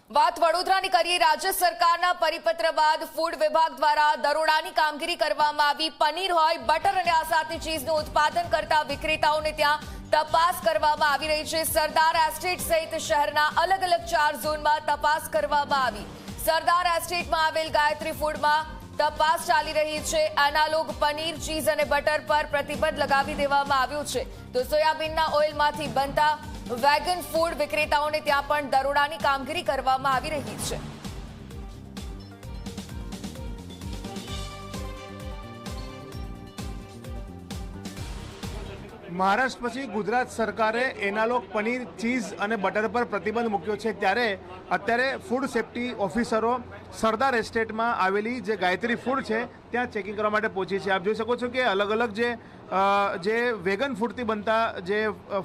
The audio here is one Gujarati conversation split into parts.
વાત વડોદરાની કરીએ। રાજ્ય સરકારના પરિપત્ર બાદ ફૂડ વિભાગ દ્વારા દરોડાની કામગીરી કરવામાં આવી। પનીર હોય, બટર અને આ સાથે ચીઝનું ઉત્પાદન કરતા વિક્રેતાઓને ત્યાં તપાસ કરવામાં આવી રહી છે। સરદાર એસ્ટેટ સહિત શહેરના અલગ અલગ 4 ઝોનમાં તપાસ કરવામાં આવી। સરદાર એસ્ટેટમાં આવેલ ગાયત્રી ફૂડમાં તપાસ ચાલી રહી છે। એનાલોગ પનીર, ચીઝ અને બટર પર પ્રતિબંધ લગાવી દેવામાં આવ્યો છે। તો સોયાબીનના ઓઇલમાંથી બનતા વેગન ફૂડ વિક્રેતાઓને ત્યાં પણ દરોડાની કામગીરી કરવામાં આવી રહી છે। મહારાષ્ટ્ર પછી ગુજરાત સરકારે એનાલોગ પનીર, ચીઝ અને બટર પર પ્રતિબંધ મૂક્યો છે, ત્યારે અત્યારે ફૂડ સેફ્ટી ઓફિસરો સરદાર એસ્ટેટમાં આવેલી જે ગાયત્રી ફૂડ છે ત્યાં ચેકિંગ કરવા માટે પહોંચી છે। આપ જોઈ શકો છો કે અલગ અલગ જે વેગન ફૂડથી બનતા જે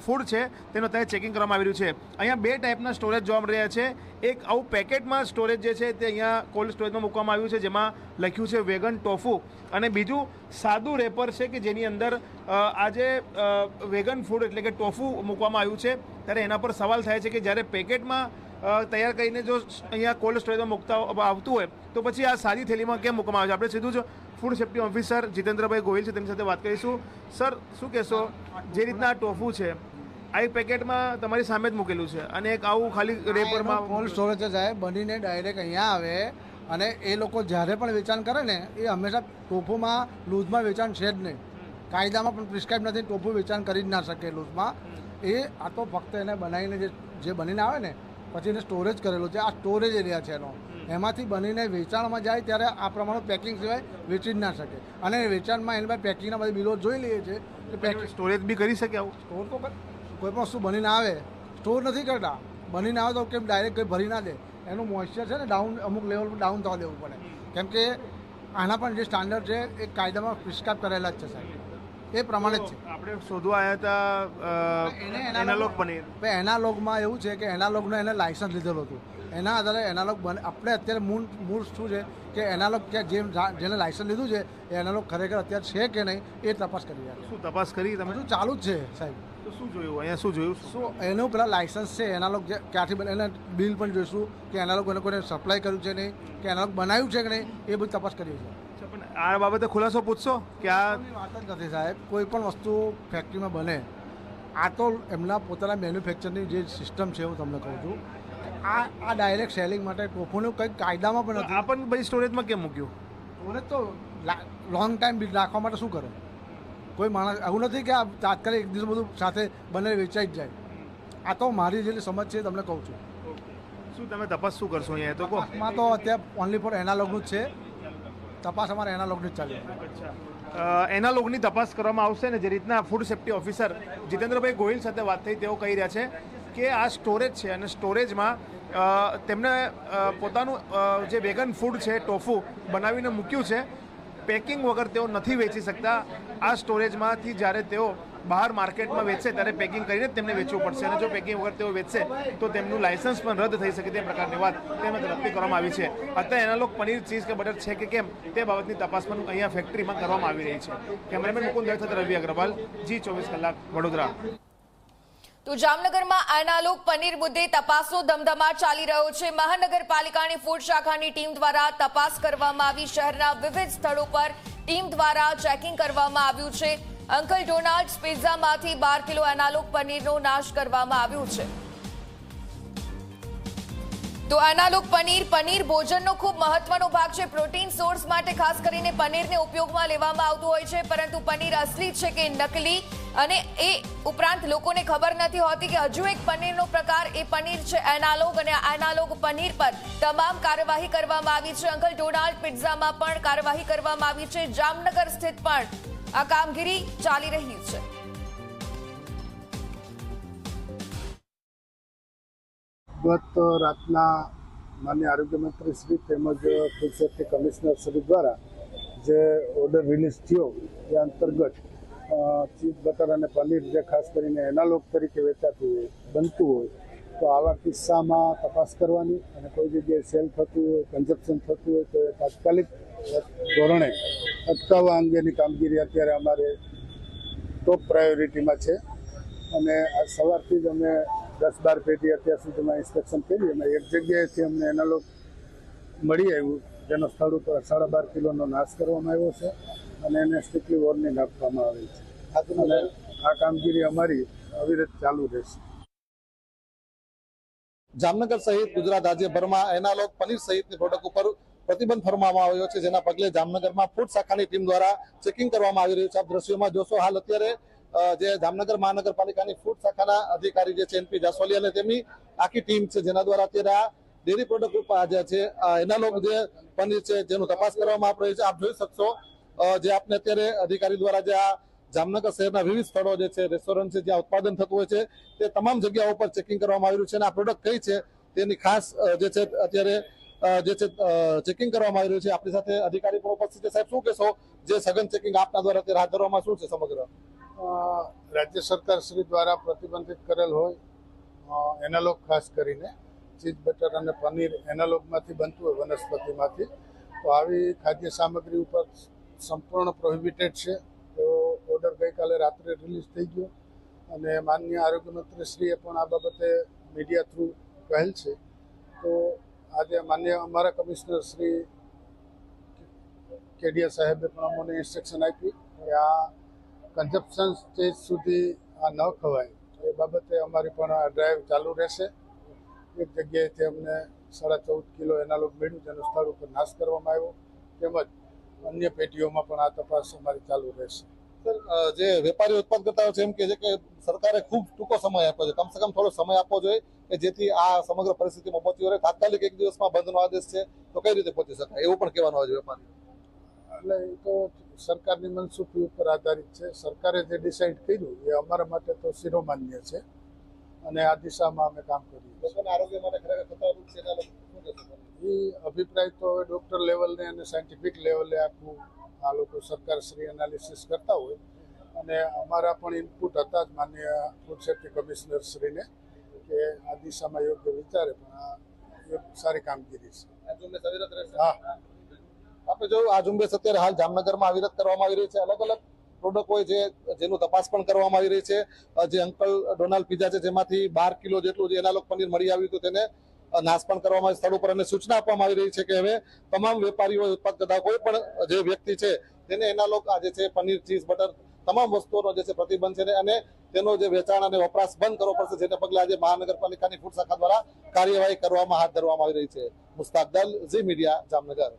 ફૂડ છે તેનું અત્યારે ચેકિંગ કરવામાં આવી રહ્યું છે। અહીંયા 2 ટાઈપના સ્ટોરેજ જોવા મળી રહ્યા છે। એક આવું પેકેટમાં સ્ટોરેજ જે છે તે અહીંયા કોલ્ડ સ્ટોરેજમાં મૂકવામાં આવ્યું છે, જેમાં લખ્યું છે વેગન ટોફુ, અને બીજું સાદું રેપર છે કે જેની અંદર આ જે વેગન ફૂડ એટલે કે ટોફુ મૂકવામાં આવ્યું છે। ત્યારે એના પર સવાલ થાય છે કે જ્યારે પેકેટમાં તૈયાર કરીને જો અહીંયા કોલ્ડ સ્ટોરેજમાં મૂકતા આવતું હોય તો પછી આ સાદી થેલીમાં કેમ મૂકવામાં આવે છે? આપણે સીધું જ ફૂડ સેફ્ટી ઓફિસર જીતેન્દ્રભાઈ ગોહિલ છે, તેમની સાથે વાત કરીશું। સર, શું કહેશો, જે રીતના આ ટોફુ છે આ એક પેકેટમાં તમારી સામે જ મૂકેલું છે અને એક આવું ખાલી રેપરમાં કોલ્ડ સ્ટોરેજ સાહેબ બનીને ડાયરેક્ટ અહીંયા આવે, અને એ લોકો જ્યારે પણ વેચાણ કરે ને એ હંમેશા ટોફુમાં લૂઝમાં વેચાણ છે જ નહીં। કાયદામાં પણ પ્રિસ્ક્રાઇબ નથી, ટોફુ વેચાણ કરી જ ના શકે લૂઝમાં। આ તો ફક્ત એને બનાવીને જે બનીને આવે ને પછી એને સ્ટોરેજ કરેલું છે। આ સ્ટોરેજ એરિયા છે એનો, એમાંથી બનીને વેચાણમાં જાય ત્યારે આ પ્રમાણનું પેકિંગ સિવાય વેચી જ ના શકે। અને વેચાણમાં એની પાસે પેકિંગના બધી બિલો જોઈ લઈએ છીએ કે પેકિંગ સ્ટોરેજ બી કરી શકે આવું? સ્ટોર તો કોઈ પણ વસ્તુ બનીને આવે સ્ટોર નથી કરતા। બનીને આવે તો કેમ ડાયરેક્ટ કંઈ ભરી ના દે, એનું મોઇશ્ચર છે ને ડાઉન, અમુક લેવલ પર ડાઉન થવા દેવું પડે, કેમ કે આના પણ જે સ્ટાન્ડર્ડ છે એ કાયદામાં પ્રિસ્ક્રાઇબ કરેલા જ છે સાહેબ, એ પ્રમાણે જ છે। આપણે શોધવા આવ્યા હતા એનાલોગ પનીર, એનાલોગમાં એવું છે કે એનાલોગનું એને લાયસન્સ લીધેલું હતું, એના આધારે એનાલોગ આપણે અત્યારે મૂળ શું છે કે એનાલોગ જેને લાયસન્સ લીધું છે એ એનાલોગ ખરેખર અત્યારે છે કે નહીં એ તપાસ કરી રહ્યા છે। શું તપાસ કરી તમે? બધું ચાલુ જ છે સાહેબ। તો શું જોયું અહીંયા? શું જોયું? શું એનું પેલા લાયસન્સ છે એનાલોગ ક્યાંથી બને, એને બિલ પણ જોઈશું કે એનાલોગ એને કોઈને સપ્લાય કર્યું છે નહીં, કે એનાલોગ બનાવ્યું છે કે નહીં, એ બધી તપાસ કરીએ છીએ। પણ આ બાબતે ખુલાસો પૂછશો કે આ વાત જ નથી સાહેબ, કોઈ પણ વસ્તુ ફેક્ટરીમાં બને, આ તો એમના પોતાના મેન્યુફેક્ચરની જે સિસ્ટમ છે હું તમને કહું છું, આ ડાયરેક્ટ સેલિંગ માટે ટોફુનું કંઈક કાયદામાં પણ નથી। આ પણ ભાઈ સ્ટોરેજમાં કેમ મૂક્યું? સ્ટોરેજ તો લોંગ ટાઈમ રાખવા માટે શું કરે કોઈ માણસ? એવું નથી કે આ તાત્કાલિક એક દિવસ બધું સાથે બને વેચાઈ જ જાય। આ તો મારી જેટલી સમજ છે તમને કહું છું। શું તમે તપાસ શું કરશો અહીંયા? તો તપાસમાં તો અત્યારે ઓનલી ફોર એનાલોગનું જ છે, તપાસ અમારે એનાલોગની જ ચાલે છે। એનાલોગની તપાસ કરવામાં આવશે ને જે રીતના ફૂડ સેફ્ટી ઓફિસર જીતેન્દ્રભાઈ ગોહિલ સાથે વાત થઈ, તેઓ કહી રહ્યા છે કે આ સ્ટોરેજ છે અને સ્ટોરેજમાં તેમને પોતાનું જે વેગન ફૂડ છે ટોફુ બનાવીને મૂક્યું છે, પેકિંગ વગર તેઓ નથી વેચી શકતા। આ સ્ટોરેજમાંથી જ્યારે તેઓ બહાર માર્કેટમાં વેચશે ત્યારે પેકિંગ કરીને તેમને વેચવું પડશે, અને જો પેકિંગ વગર તેઓ વેચશે તો તેમનું લાયસન્સ પણ રદ થઈ શકે, તે પ્રકારની વાત તેમના તરફથી કરવામાં આવી છે। અત્યારે એનાલોગ પનીર, ચીઝ કે બટર છે કે કેમ તે બાબતની તપાસ પણ અહીંયા ફેક્ટરીમાં કરવામાં આવી રહી છે। કેમેરામેન મુકુંદ સાથે રવિ અગ્રવાલ, G24 કલાક, વડોદરા। તો જામનગરમાં એનાલોગ પનીર મુદ્દે તપાસનો ધમધમાટ ચાલી રહ્યો છે। મહાનગરપાલિકાની ફૂડ શાખાની ટીમ દ્વારા તપાસ કરવામાં આવી। શહેરના વિવિધ સ્થળો પર ટીમ દ્વારા ચેકિંગ કરવામાં આવ્યું છે। અંકલ ડોનાલ્ડ્સ પિઝામાંથી 12 કિલો એનાલોગ પનીરનો નાશ કરવામાં આવ્યો છે। તો એનાલોગ પનીર ભોજનનો ખૂબ મહત્વનો ભાગ છે। પ્રોટીન સોર્સ માટે ખાસ કરીને પનીરને ઉપયોગમાં લેવામાં આવતું હોય છે, પરંતુ પનીર અસલી છે કે નકલી, અને એ ઉપરાંત લોકોને ખબર નથી હોતી કે હજુ એક પનીરનો પ્રકાર એ પનીર છે એનાલોગ, અને આ એનાલોગ પનીર પર તમામ કાર્યવાહી કરવામાં આવી છે। અંકલ ડોનાલ્ડ પિઝામાં પણ કાર્યવાહી કરવામાં આવી છે। જામનગર સ્થિત પણ આ કામગીરી ચાલી રહી છે। ગત રાતના માનનીય આરોગ્ય મંત્રી શ્રી તેમજ ફૂડ સેફ્ટી કમિશનર શ્રી દ્વારા જે ઓર્ડર રિલીઝ થયો એ અંતર્ગત ચીઝ, બટર અને પનીર જે ખાસ કરીને એનાલોગ તરીકે વેચાતું હોય, બનતું હોય, તો આવા કિસ્સામાં તપાસ કરવાની, અને કોઈ જગ્યાએ સેલ થતું હોય, કન્ઝપ્શન થતું હોય તો એ તાત્કાલિક ધોરણે અટકાવવા અંગેની કામગીરી અત્યારે અમારે ટોપ પ્રાયોરિટીમાં છે। અને આ સવારથી જ અમે 10-12 પેટી અત્યાર સુધીમાં ઇન્સ્પેક્શન કરી અને એક જગ્યાએથી અમને એનાલોગ મળી આવ્યું, જેનો સ્થળ ઉપર 12.5 કિલોનો નાશ કરવામાં આવ્યો છે અને એને સ્ટ્રિક્ટલી વોર્નિંગ આપવામાં આવી છે. અને આ કામગીરી અમારી અવિરત ચાલુ રહેશે. જામનગર સહિત ગુજરાત રાજ્યભરમાં એનાલોગ પનીર સહિતની પ્રોડક્ટ ઉપર પ્રતિબંધ ફરમાવવામાં આવ્યો છે, જેના પગલે જામનગરમાં ફૂડ શાખાની ટીમ દ્વારા ચેકિંગ કરવામાં આવી રહ્યું છે. આપ દ્રશ્યોમાં જોશો, હાલ અત્યારે જે જામનગર મહાનગરપાલિકાની ફૂડ શાખાના અધિકારી જે છે એનપી જાસવાલી અને તેમની આખી ટીમ છે, જેના દ્વારા અત્યારે આ ડેરી પ્રોડક્ટ ઉપર જે છે એનાલોગ જે પનીર છે જેનું તપાસ કરવામાં આવી રહ્યું છે. આપ જોઈ શકશો જે આપને અત્યારે અધિકારી દ્વારા જે આ જામનગર શહેરના વિવિધ સ્થળો જે છે, રેસ્ટોરન્ટ છે જ્યાં ઉત્પાદન થતું હોય છે, તે તમામ જગ્યાઓ પર ચેકિંગ કરવામાં આવી રહ્યું છે અને આ પ્રોડક્ટ કઈ છે તેની ખાસ જે છે અત્યારે જે છે ચેકિંગ કરવામાં આવી રહ્યું છે. આપણી સાથે અધિકારી પણ ઉપસ્થિત છે. સાહેબ, શું કહેશો, જે સઘન ચેકિંગ આપના દ્વારા અત્યારે હાથ ધરવામાં શું છે સમગ્ર? રાજ્ય સરકાર શ્રી દ્વારા પ્રતિબંધિત કરેલ હોય એનાલોગ, ખાસ કરીને ચીઝ બટર અને પનીર એનાલોગમાંથી બનતું હોય, વનસ્પતિમાંથી, તો આવી ખાદ્ય સામગ્રી ઉપર સંપૂર્ણ પ્રોહિબિટેડ છે. તો ઓર્ડર ગઈકાલે રાત્રે રિલીઝ થઈ ગયો અને માનનીય આરોગ્ય મંત્રીશ્રીએ પણ આ બાબતે મીડિયા થ્રુ કહેલ છે. તો આજે માન્ય અમારા કમિશનર શ્રી કેડિયા સાહેબે પણ અમને ઇન્સ્ટ્રક્શન આપી કે આ કન્ઝપ્શન સ્ટેજ સુધી આ ન ખવાય. એ બાબતે અમારી પણ આ ડ્રાઈવ ચાલુ રહેશે. એક જગ્યાએથી અમને 14.5 કિલો એનાલોગ મળ્યું, જેનો સ્થળ ઉપર નાશ કરવામાં આવ્યો, તેમજ અન્ય પેટીઓમાં પણ આ તપાસ અમારી ચાલુ રહેશે. સર, જે વેપારી ઉત્પાદકર્તાઓ છે એમ કે છે કે સરકારે ખૂબ ટૂંકો સમય આપ્યો છે, કમસે કમ થોડો સમય આપવો જોઈએ કે જેથી આ સમગ્ર પરિસ્થિતિમાં પહોંચી વળે. તાત્કાલિક એક દિવસમાં બંધનો આદેશ છે તો કઈ રીતે પહોંચી શકાય, એવું પણ કહેવાનું હોય છે વેપારી. એટલે એ તો સરકારની મનસુખી ઉપર આધારિત છે. સરકારે જે ડિસાઇડ કર્યું એ અમારા માટે તો શિરોમાન્ય છે અને આ દિશામાં અમે કામ કરીએ. લોકોના આરોગ્ય માટે ખરેખર ખતરારૂપ છે એના લોકો એ અભિપ્રાય તો હવે ડૉક્ટર લેવલને અને સાયન્ટિફિક લેવલે આખું આ લોકો સરકારશ્રી એનાલિસિસ કરતા હોય અને અમારા પણ ઇનપુટ હતા જ માનનીય ફૂડ સેફ્ટી કમિશનર શ્રીને કે આ દિશામાં યોગ્ય વિચારે, પણ આ એક સારી કામગીરી છે. આ ઝુંબેશ અવિરત રહેશે. હા, આપણે જોયું આ ઝુંબેશ અત્યારે હાલ જામનગરમાં અવિરત કરવામાં આવી રહી છે. અલગ અલગ પ્રોડક્ટ હોય છે જેનું તપાસ પણ કરવામાં આવી રહી છે. જે અંકલ ડોનાલ્ડ પિઝા છે જેમાંથી 12 કિલો જેટલું જે એનાલોગ પનીર મળી આવ્યું હતું તેને નાશ પણ કરવામાં આવી સ્થળ ઉપર અને સૂચના આપવામાં આવી રહી છે કે હવે તમામ વેપારીઓ, ઉત્પાદકતા કોઈ પણ જે વ્યક્તિ છે તેને એનાલોગ આ જે છે પનીર, ચીઝ, બટર તમામ વસ્તુઓનો જે છે પ્રતિબંધ છે અને તેનો જે વેચાણ અને વપરાશ બંધ કરવો પડશે, જેને પગલે આજે મહાનગરપાલિકાની ફૂડ શાખા દ્વારા કાર્યવાહી કરવામાં હાથ ધરવામાં આવી રહી છે. મુસ્તાક દલ, ઝી મીડિયા, જામનગર.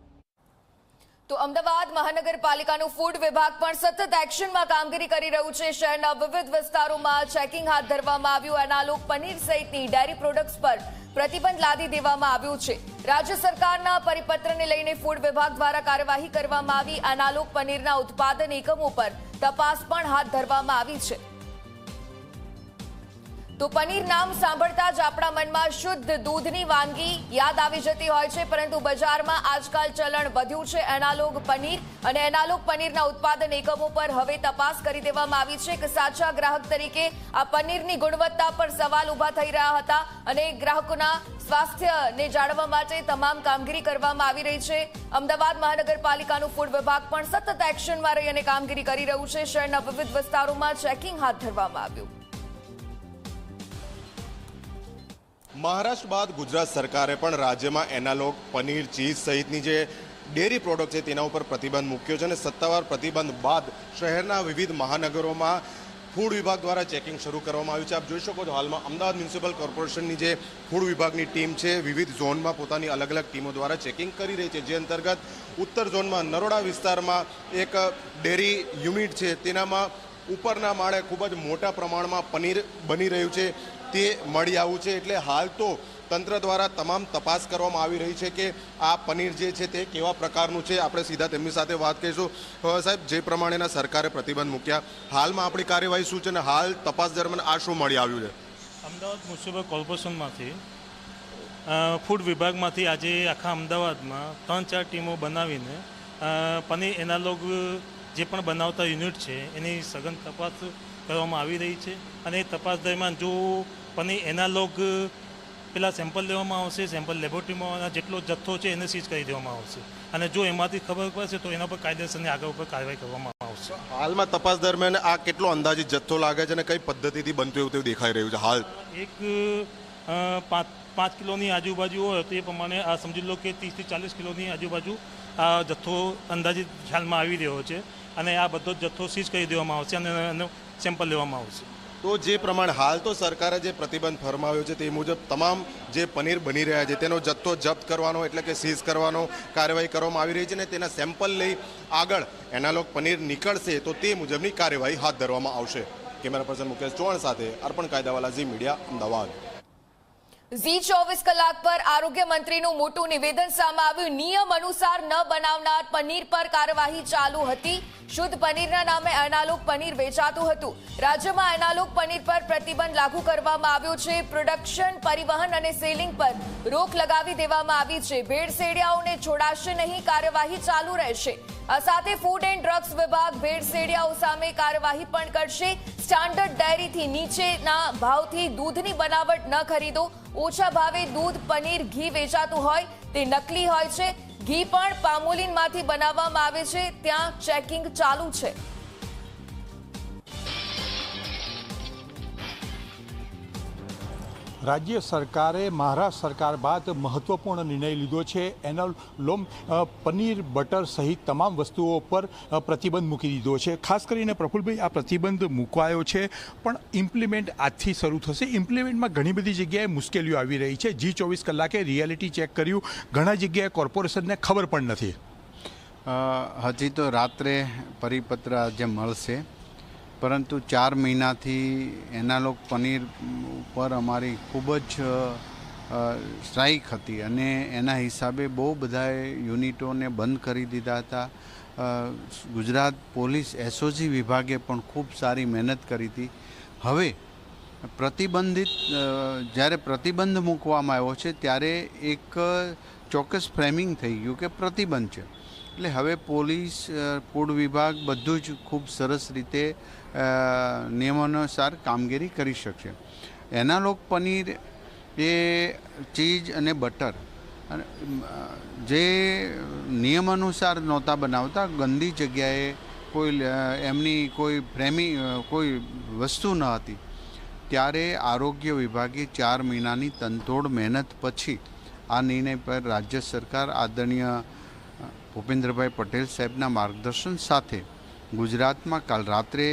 તો અમદાવાદ મહાનગરપાલિકાનું ફૂડ વિભાગ પણ સતત એક્શનમાં કામગીરી કરી રહ્યું છે. શહેરના વિવિધ વિસ્તારોમાં ચેકિંગ હાથ ધરવામાં આવ્યું. એનાલોગ પનીર સહિતની ડેરી પ્રોડક્ટ્સ પર પ્રતિબંધ લાદી દેવામાં આવ્યું છે. રાજ્ય સરકારના પરિપત્રને લઈને ફૂડ વિભાગ દ્વારા કાર્યવાહી કરવામાં આવી. એનાલોગ પનીરના ઉત્પાદન એકમો પર તપાસ પણ હાથ ધરવામાં આવી છે. તો પનીર નામ સાંભળતા જ આપણા મનમાં શુદ્ધ દૂધની વાનગી યાદ આવી જતી હોય છે, પરંતુ બજારમાં આજકાલ ચલણ વધ્યું છે એનાલોગ પનીર અને એનાલોગ પનીરના ઉત્પાદન એકમો પર હવે તપાસ કરી દેવામાં આવી છે કે સાચા ગ્રાહક તરીકે આ પનીરની ગુણવત્તા પર સવાલ ઊભા થઈ રહ્યા હતા અને ગ્રાહકોના સ્વાસ્થ્યને જાળવવા માટે તમામ કામગીરી કરવામાં આવી રહી છે. અમદાવાદ મહાનગરપાલિકાનું ફૂડ વિભાગ પણ સતત એક્શનમાં રહી અને કામગીરી કરી રહ્યું છે. શહેરના વિવિધ વિસ્તારોમાં ચેકિંગ હાથ ધરવામાં આવ્યું. મહારાષ્ટ્ર બાદ ગુજરાત સરકારે પણ રાજ્યમાં એનાલોગ પનીર, ચીઝ સહિતની જે ડેરી પ્રોડક્ટ છે તેના ઉપર પ્રતિબંધ મૂક્યો છે અને સત્તાવાર પ્રતિબંધ બાદ શહેરના વિવિધ મહાનગરોમાં ફૂડ વિભાગ દ્વારા ચેકિંગ શરૂ કરવામાં આવ્યું છે. આપ જોઈ શકો છો હાલમાં અમદાવાદ મ્યુનિસિપલ કોર્પોરેશનની જે ફૂડ વિભાગની ટીમ છે વિવિધ ઝોનમાં પોતાની અલગ અલગ ટીમો દ્વારા ચેકિંગ કરી રહી છે. જે અંતર્ગત ઉત્તર ઝોનમાં નરોડા વિસ્તારમાં એક ડેરી યુનિટ છે તેનામાં ઉપરના માળે ખૂબ જ મોટા પ્રમાણમાં પનીર બની રહ્યું છે તે મળી આવ્યું છે. એટલે હાલ તો તંત્ર દ્વારા તમામ તપાસ કરવામાં આવી રહી છે કે આ પનીર જે છે તે કેવા પ્રકારનું છે. આપણે સીધા તેમની સાથે વાત કરીશું. સાહેબ, જે પ્રમાણેના સરકારે પ્રતિબંધ મૂક્યા, હાલમાં આપણી કાર્યવાહી શું છે અને હાલ તપાસ દરમિયાન આ શું મળી આવ્યું છે? અમદાવાદ મ્યુનિસિપલ કોર્પોરેશનમાંથી ફૂડ વિભાગમાંથી આજે આખા અમદાવાદમાં 3-4 ટીમો બનાવીને પનીર એનાલોગ જે પણ બનાવતા યુનિટ છે એની સઘન તપાસ કરવામાં આવી રહી છે અને એ તપાસ દરમિયાન જો પનીર એનાલોગ પેલા સેમ્પલ લેવામાં આવશે, સેમ્પલ લેબોરેટરીમાં જેટલો જથ્થો છે એને સીઝ કરી દેવામાં આવશે અને જો એમાંથી ખબર પડશે તો એના પર કાયદેસરની આગળ ઉપર કાર્યવાહી કરવામાં આવશે. હાલમાં તપાસ દરમિયાન આ કેટલો અંદાજિત જથ્થો લાગે છે અને કઈ પદ્ધતિથી બનતું એવું તેવું દેખાઈ રહ્યું છે હાલ? એક 5 કિલોની આજુબાજુ હોય તો એ પ્રમાણે આ સમજી લો કે 30 થી 40 કિલોની આજુબાજુ આ જથ્થો અંદાજિત ખ્યાલમાં આવી રહ્યો છે અને આ બધો જ જથ્થો સીઝ કરી દેવામાં આવશે અને એનું સેમ્પલ લેવામાં આવશે. તો જે પ્રમાણે હાલ તો સરકારે જે પ્રતિબંધ ફરમાવ્યો છે તે મુજબ તમામ જે પનીર બની રહ્યા છે તેનો જથ્થો જપ્ત કરવાનો એટલે કે સીઝ કરવાનો કાર્યવાહી કરવામાં આવી રહી છે અને તેના સેમ્પલ લઈ આગળ એનાલોગ પનીર નીકળશે તો તે મુજબની કાર્યવાહી હાથ ધરવામાં આવશે. કેમેરા પર્સન મુકેશ ચૌહાણ સાથે અર્પણ કાયદાવાલા, ઝી મીડિયા, અમદાવાદ. ઝી 24 કલાક પર આરોગ્ય મંત્રીનું મોટું નિવેદન સામે આવ્યું. નિયમ અનુસાર ન બનાવનાર પનીર પર કાર્યવાહી ચાલુ હતી. શુદ્ધ પનીરના નામે એનાલોગ પનીર વેચાતું હતું. રાજ્યમાં એનાલોગ પનીર પર પ્રતિબંધ લાગુ કરવામાં આવ્યો છે. પ્રોડક્શન, પરિવહન અને સેલિંગ પર રોક લગાવી દેવામાં આવી છે. ભેળસેડિયાઓને છોડાશે નહીં, કાર્યવાહી ચાલુ રહેશે. આ સાથે ફૂડ એન્ડ ડ્રગ્સ વિભાગ ભેળસેડિયાઓ સામે કાર્યવાહી પણ કરશે. સ્ટાન્ડર્ડ ડેરીથી નીચેના ભાવથી દૂધની બનાવટ ન ખરીદો. ઓછા ભાવે દૂધ, પનીર, ઘી વેચાતું હોય તે નકલી હોય છે. ઘી પણ પામોલીનમાંથી બનાવવામાં આવે છે. ત્યાં ચેકિંગ ચાલુ છે. રાજ્ય સરકારે મહારાષ્ટ્ર સરકાર બાદ મહત્વપૂર્ણ નિર્ણય લીધો છે. એનાલોગ પનીર, બટર સહિત તમામ વસ્તુઓ પર પ્રતિબંધ મૂકી દીધો છે. ખાસ કરીને પ્રફુલભાઈ, આ પ્રતિબંધ મૂકાયો છે પણ ઇમ્પ્લિમેન્ટ આજથી શરૂ થશે. ઇમ્પ્લિમેન્ટમાં ઘણી બધી જગ્યાએ મુશ્કેલીઓ આવી રહી છે. ઝી 24 કલાકે રિયાલિટી ચેક કર્યું, ઘણા જગ્યાએ કોર્પોરેશનને ખબર પણ નથી. હજી તો રાત્રે પરિપત્ર આજે મળશે, પરંતુ 4 મહિનાથી એનાલોગ પનીર ઉપર અમારી ખૂબ જ સ્ટ્રાઇક હતી અને એના હિસાબે બહુ બધાએ યુનિટોને બંધ કરી દીધા હતા. ગુજરાત પોલીસ એસઓજી વિભાગે પણ ખૂબ સારી મહેનત કરી હતી. હવે જ્યારે પ્રતિબંધ મૂકવામાં આવ્યો છે ત્યારે એક ચોક્કસ ફ્રેમિંગ થઈ ગયું કે પ્રતિબંધ છે, એટલે હવે પોલીસ, ફૂડ વિભાગ બધું જ ખૂબ સરસ રીતે નિયમાનુસાર કામગીરી કરી શકશે. એનાલોગ પનીર એ ચીઝ અને બટર જે નિયમાનુસાર નહોતા બનાવતા, ગંદી જગ્યાએ એમની કોઈ વસ્તુ ન હતી, ત્યારે આરોગ્ય વિભાગે 4 મહિનાની તનતોડ મહેનત પછી આ નિર્ણય પર રાજ્ય સરકાર આદરણીય ભૂપેન્દ્રભાઈ પટેલ સાહેબના માર્ગદર્શન સાથે ગુજરાતમાં કાલ રાત્રે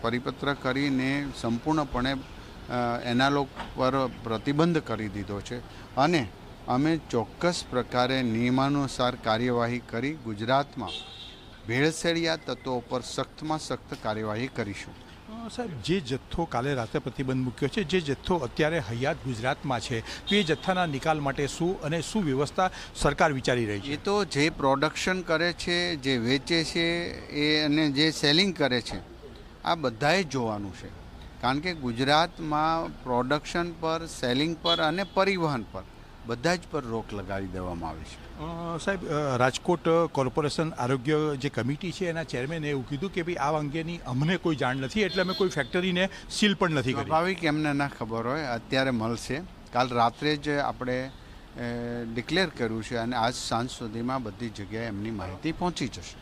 પરિપત્ર કરીને સંપૂર્ણપણે એનાલોગ પર પ્રતિબંધ કરી દીધો છે અને અમે ચોક્કસ પ્રકારે નિયમાનુસાર કાર્યવાહી કરી ગુજરાતમાં ભેળસેળિયા તત્વો પર સખ્તમાં સખ્ત કાર્યવાહી કરીશું. સાહેબ, જે જથ્થો કાલે રાત્રે પ્રતિબંધ મૂક્યો છે, જે જથ્થો અત્યારે હયાત ગુજરાતમાં છે, તો એ જથ્થાના નિકાલ માટે શું અને શું વ્યવસ્થા સરકાર વિચારી રહી છે? એ તો જે પ્રોડક્શન કરે છે, જે વેચે છે એ અને જે સેલિંગ કરે છે, આ બધાએ જોવાનું છે. કારણ કે ગુજરાતમાં પ્રોડક્શન પર, સેલિંગ પર અને પરિવહન પર બધા જ પર રોક લગાવી દેવામાં આવી છે. સાહેબ, રાજકોટ કોર્પોરેશન આરોગ્ય જે કમિટી છે એના ચેરમેને એવું કીધું કે ભાઈ આ અંગેની અમને કોઈ જાણ નથી, એટલે અમે કોઈ ફેક્ટરીને સીલ પણ નથી કરી. સ્વાભાવિક એમને ના ખબર હોય, અત્યારે મળશે. કાલ રાત્રે જ આપણે ડિક્લેર કર્યું છે અને આજ સાંજ સુધીમાં બધી જગ્યાએ એમની માહિતી પહોંચી જશે.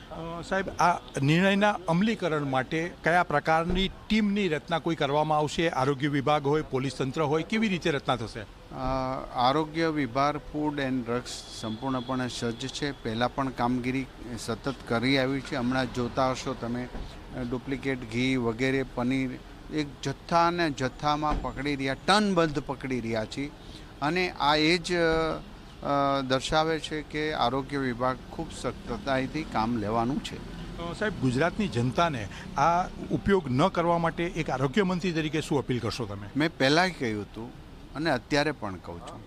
સાહેબ, આ નિર્ણયના અમલીકરણ માટે કયા પ્રકારની ટીમની રચના કોઈ કરવામાં આવશે? આરોગ્ય વિભાગ હોય, પોલીસ તંત્ર હોય, કેવી રીતે રચના થશે? આરોગ્ય વિભાગ ફૂડ એન્ડ ડ્રગ્સ સંપૂર્ણપણે સજ્જ છે. પહેલાં પણ કામગીરી સતત કરી આવી છે. હમણાં જોતા હશો તમે, ડુપ્લિકેટ ઘી વગેરે, પનીર એક જથ્થામાં પકડી રહ્યા, ટનબંધ પકડી રહ્યા છીએ અને આ એ જ દર્શાવે છે કે આરોગ્ય વિભાગ ખૂબ સખ્તાઈથી કામ લેવાનું છે. સાહેબ, ગુજરાતની જનતાને આ ઉપયોગ ન કરવા માટે એક આરોગ્ય મંત્રી તરીકે શું અપીલ કરશો તમે? મેં પહેલાં કહ્યું હતું અને અત્યારે પણ કહું છું,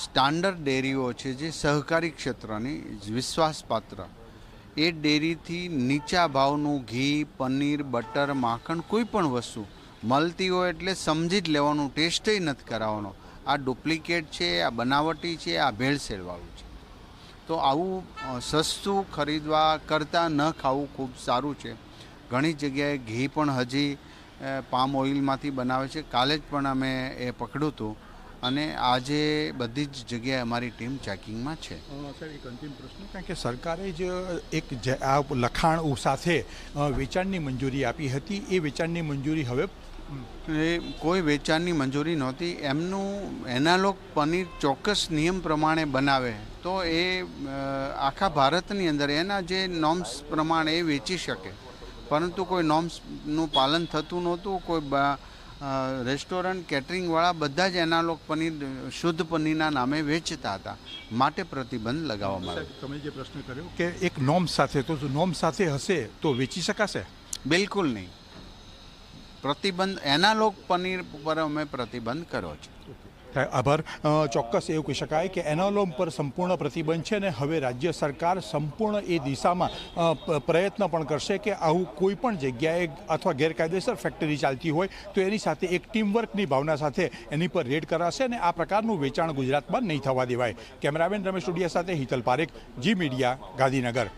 સ્ટાન્ડર્ડ ડેરીઓ છે જે સહકારી ક્ષેત્રની વિશ્વાસપાત્ર, એ ડેરીથી નીચા ભાવનું ઘી, પનીર, બટર, માખણ કોઈ પણ વસ્તુ મળતી હોય એટલે સમજી જ લેવાનું, ટેસ્ટય નથી કરાવવાનો. આ ડુપ્લિકેટ છે, આ બનાવટી છે, આ ભેળસેળવાળું છે. તો આવું સસ્તું ખરીદવા કરતાં ન ખાવું ખૂબ સારું છે. ઘણી જગ્યાએ ઘી પણ હજી પામ ઓઇલમાંથી બનાવે છે. કાલે જ પણ અમે એ પકડ્યું હતું અને આજે બધી જ જગ્યાએ અમારી ટીમ ચેકિંગમાં છે. સર, એક અંતિમ પ્રશ્ન, કારણ કે સરકારે જ આ લખાણ સાથે વેચાણની મંજૂરી આપી હતી, એ વેચાણની મંજૂરી હવે એ કોઈ વેચાણની મંજૂરી નહોતી. એમનું એનાલોગ પનીર ચોક્કસ નિયમ પ્રમાણે બનાવે તો એ આખા ભારતની અંદર એના જે નોર્મ્સ પ્રમાણે એ વેચી શકે, પરંતુ કોઈ નોર્મ્સનું પાલન થતું નહોતું. કોઈ રેસ્ટોરન્ટ કેટરિંગવાળા બધા જ એનાલોગ પનીર શુદ્ધ પનીરના નામે વેચતા હતા, માટે પ્રતિબંધ લગાવવામાં આવ્યો. તમે જે પ્રશ્ન કર્યો કે એક નોર્મ સાથે, તો નોર્મ સાથે હશે તો વેચી શકાશે? બિલકુલ નહીં. પ્રતિબંધ એનાલોગ પનીર પર અમે પ્રતિબંધ કર્યો છે. આભાર. ચોક્કસ એવું કહી શકાય કે એનાલોગ પર સંપૂર્ણ પ્રતિબંધ છે અને હવે રાજ્ય સરકાર સંપૂર્ણ એ દિશામાં પ્રયત્ન પણ કરશે કે આવું કોઈ પણ જગ્યાએ અથવા ગેરકાયદેસર ફેક્ટરી ચાલતી હોય તો એની સાથે એક ટીમવર્કની ભાવના સાથે એની પર રેડ કરાશે અને આ પ્રકારનું વેચાણ ગુજરાતમાં નહીં થવા દેવાય. કેમેરામેન રમેશ ટોડિયા સાથે હિતલ પારેખ, જી મીડિયા, ગાંધીનગર.